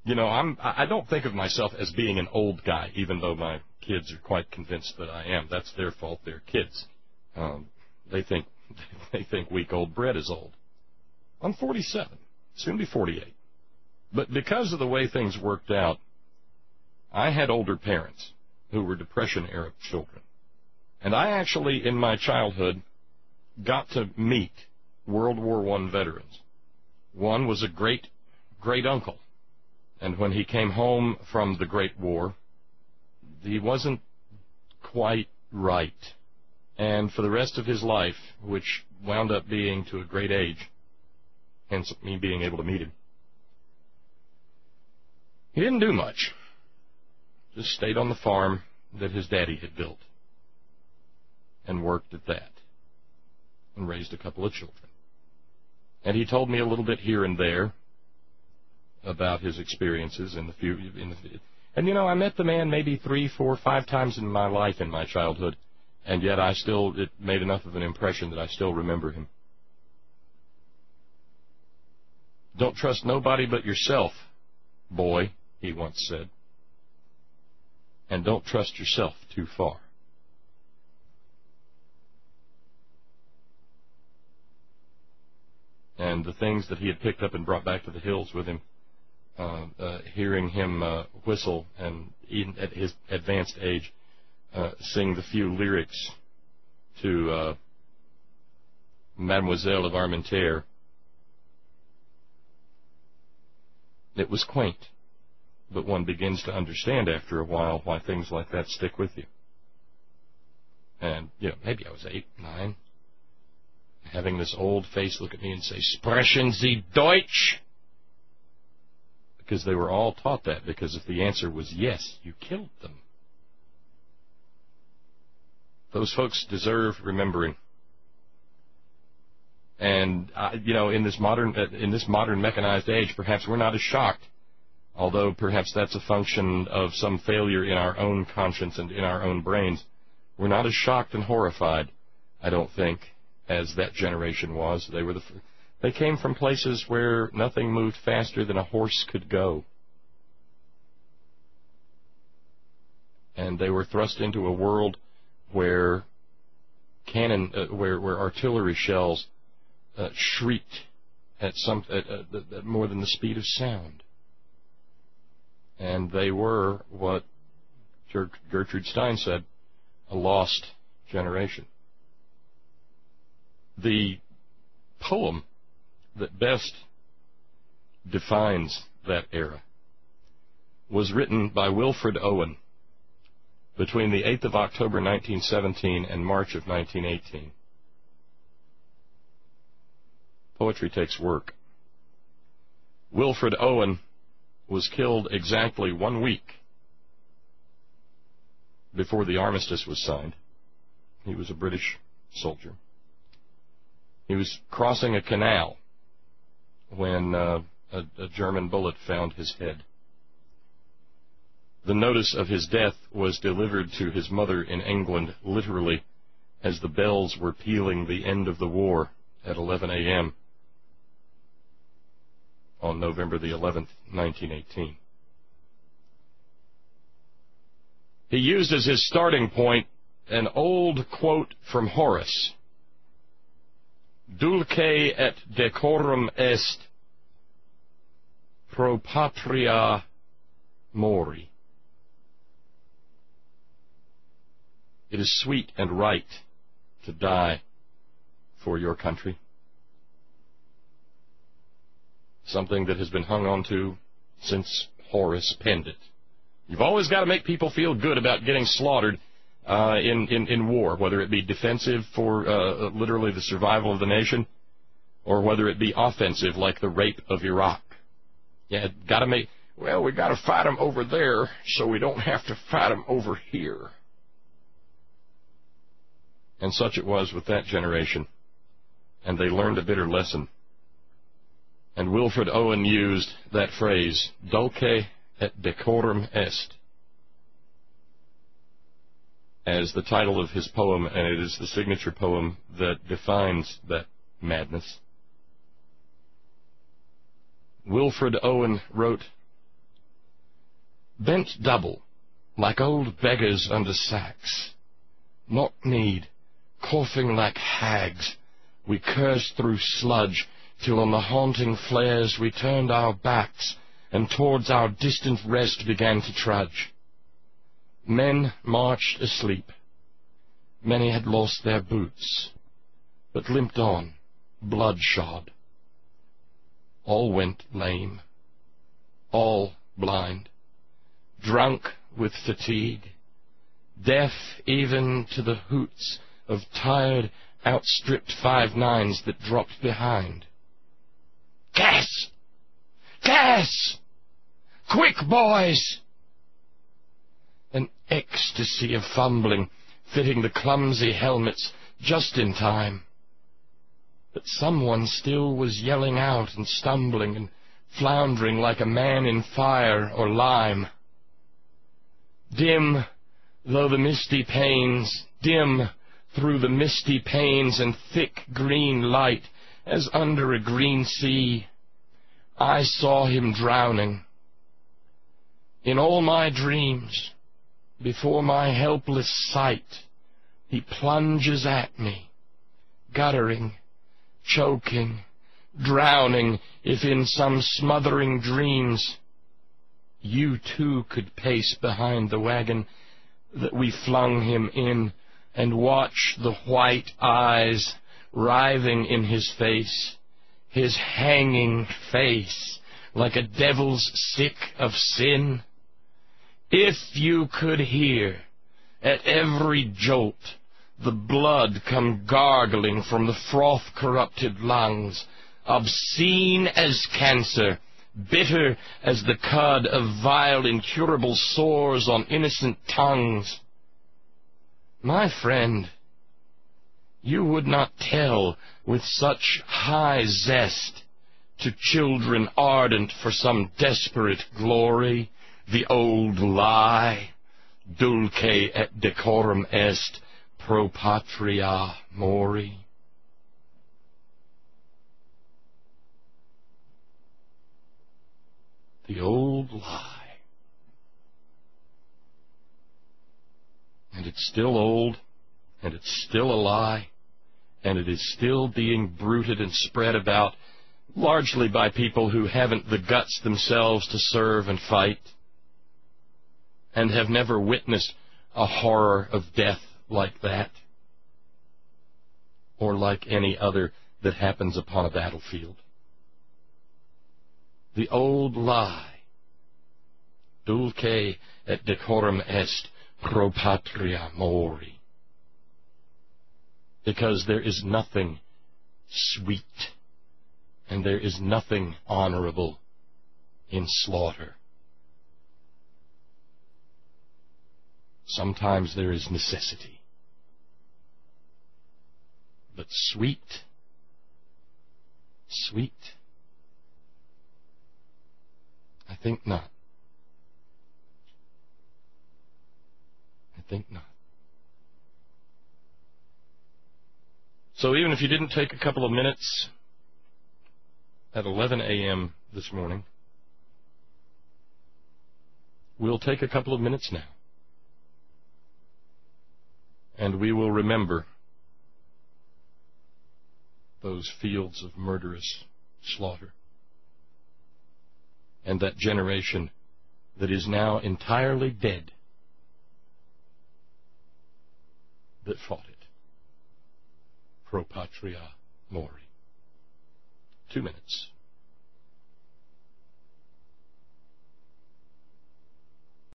You know, I don't think of myself as being an old guy, even though my kids are quite convinced that I am. That's their fault. They're kids. They think week old bread is old. I'm 47, soon be 48. But because of the way things worked out, I had older parents who were Depression-era children. And I actually, in my childhood, got to meet World War I veterans. One was a great-uncle. And when he came home from the Great War, he wasn't quite right. And for the rest of his life, which wound up being to a great age, hence me being able to meet him, he didn't do much. Just stayed on the farm that his daddy had built and worked at that and raised a couple of children. And he told me a little bit here and there about his experiences and and you know, I met the man maybe 3, 4, 5 times in my life in my childhood, and yet it made enough of an impression that I still remember him. Don't trust nobody but yourself, boy, he once said. And don't trust yourself too far. And the things that he had picked up and brought back to the hills with him, hearing him whistle and even at his advanced age sing the few lyrics to Mademoiselle of Armentières, it was quaint. But one begins to understand after a while why things like that stick with you. And, you know, maybe I was 8, 9, having this old face look at me and say, "Sprechen Sie Deutsch?" Because they were all taught that, because if the answer was yes, you killed them. Those folks deserve remembering. And, you know, in this modern mechanized age, perhaps we're not as shocked, although perhaps that's a function of some failure in our own conscience and in our own brains. We're not as shocked and horrified, I don't think, as that generation was. They came from places where nothing moved faster than a horse could go. And they were thrust into a world where where artillery shells shrieked at more than the speed of sound. And they were what Gertrude Stein said, a lost generation. The poem that best defines that era was written by Wilfred Owen between the 8th of October 1917 and March of 1918. Poetry takes work. Wilfred Owen was killed exactly 1 week before the Armistice was signed. He was a British soldier. He was crossing a canal when a German bullet found his head. The notice of his death was delivered to his mother in England, literally, as the bells were pealing the end of the war at 11 a.m. on November the 11th, 1918. He used as his starting point an old quote from Horace: Dulce et decorum est pro patria mori. It is sweet and right to die for your country. Something that has been hung on to since Horace penned it. You've always got to make people feel good about getting slaughtered in war, whether it be defensive for literally the survival of the nation, or whether it be offensive like the rape of Iraq. Yeah, we got to fight them over there so we don't have to fight them over here. And such it was with that generation, and they learned a bitter lesson. And Wilfred Owen used that phrase, dulce et decorum est, as the title of his poem, and it is the signature poem that defines that madness. Wilfred Owen wrote Bent double, like old beggars under sacks, knock-kneed, coughing like hags, we cursed through sludge, till on the haunting flares we turned our backs, and towards our distant rest began to trudge. Men marched asleep. Many had lost their boots, but limped on, bloodshod. All went lame, all blind, drunk with fatigue, deaf even to the hoots of tired, outstripped 5-9s that dropped behind. Gas! Gas! Quick, boys! An ecstasy of fumbling, fitting the clumsy helmets just in time. But someone still was yelling out and stumbling and floundering like a man in fire or lime. Dim though the misty panes, dim through the misty panes and thick green light as under a green sea, I saw him drowning. In all my dreams, before my helpless sight, he plunges at me, guttering, choking, drowning, if in some smothering dreams you too could pace behind the wagon that we flung him in, and watch the white eyes writhing in his face, his hanging face, like a devil's sick of sin. If you could hear, at every jolt, the blood come gargling from the froth-corrupted lungs, obscene as cancer, bitter as the cud of vile, incurable sores on innocent tongues. My friend, you would not tell with such high zest to children ardent for some desperate glory the old lie, dulce et decorum est pro patria mori. The old lie. And it's still old, and it's still a lie, and it is still being bruited and spread about, largely by people who haven't the guts themselves to serve and fight, and have never witnessed a horror of death like that, or like any other that happens upon a battlefield. The old lie, dulce et decorum est pro patria mori, because there is nothing sweet and there is nothing honorable in slaughter. Sometimes there is necessity, but sweet, I think not. I think not. So even if you didn't take a couple of minutes at 11 a.m. this morning, we'll take a couple of minutes now. And we will remember those fields of murderous slaughter, and that generation that is now entirely dead that fought it. Pro patria mori. 2 minutes.